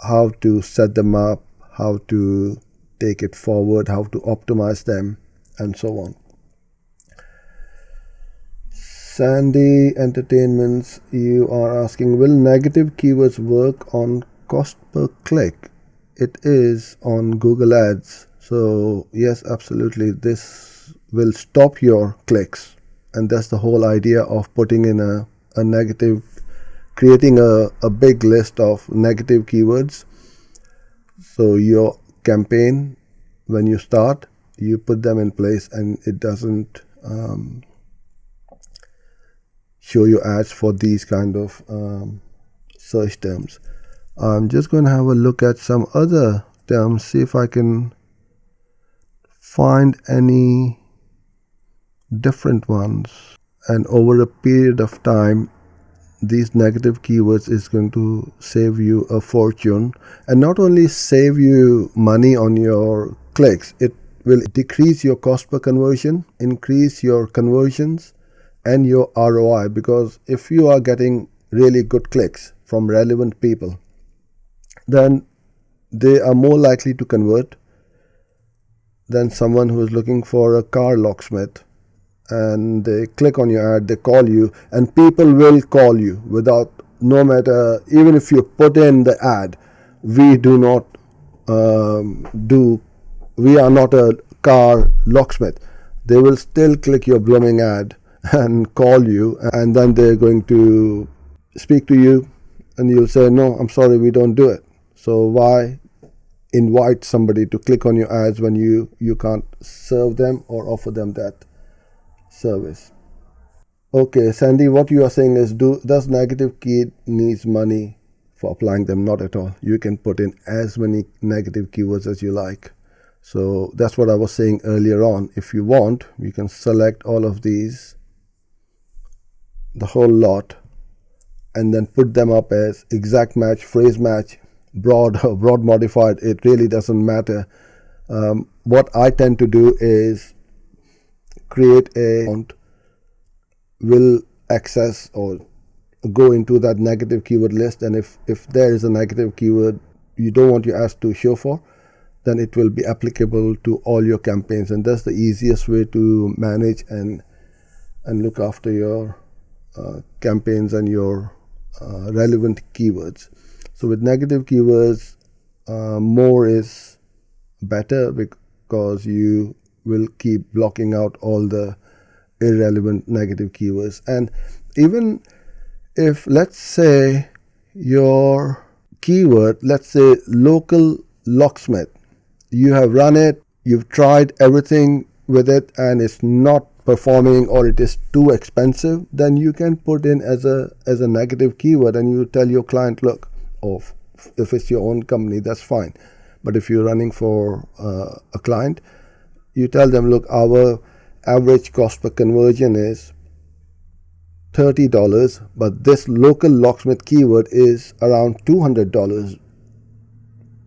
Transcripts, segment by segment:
how to set them up, how to take it forward, how to optimize them, and so on. Sandy Entertainments, you are asking, will negative keywords work on cost per click? It is on Google Ads. So yes, absolutely, this will stop your clicks. And that's the whole idea of putting in a negative, creating a big list of negative keywords. So your campaign, when you start, you put them in place and it doesn't show you ads for these kind of search terms. I'm just going to have a look at some other terms, see if I can find any different ones. And over a period of time, these negative keywords is going to save you a fortune, and not only save you money on your clicks, it will decrease your cost per conversion, increase your conversions and your ROI, because if you are getting really good clicks from relevant people, then they are more likely to convert than someone who is looking for a car locksmith, and they click on your ad, they call you, and people will call you without, no matter, even if you put in the ad, we do not we are not a car locksmith. They will still click your blooming ad and call you, and then they're going to speak to you and you'll say, no, I'm sorry, we don't do it. So why invite somebody to click on your ads when you can't serve them or offer them that service? Okay, Sandy, what you are saying is, does negative key needs money for applying them? Not at all. You can put in as many negative keywords as you like. So that's what I was saying earlier on. If you want, you can select all of these, the whole lot, and then put them up as exact match, phrase match, broad or broad modified. It really doesn't matter. What I tend to do is create a account, will access or go into that negative keyword list, and if there is a negative keyword you don't want your ads to show for, then it will be applicable to all your campaigns. And that's the easiest way to manage and look after your campaigns and your relevant keywords. So with negative keywords, more is better, because you will keep blocking out all the irrelevant negative keywords. And even if, let's say, your keyword, let's say local locksmith, you have run it, you've tried everything with it, and it's not performing or it is too expensive, then you can put in as a negative keyword, and you tell your client, look, if it's your own company, that's fine. But if you're running for a client, you tell them, look, our average cost per conversion is $30, but this local locksmith keyword is around $200.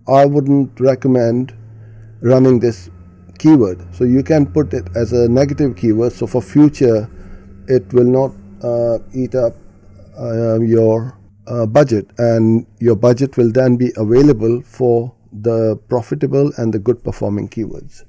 I wouldn't recommend running this keyword. So you can put it as a negative keyword, so for future it will not eat up your budget, and your budget will then be available for the profitable and the good performing keywords.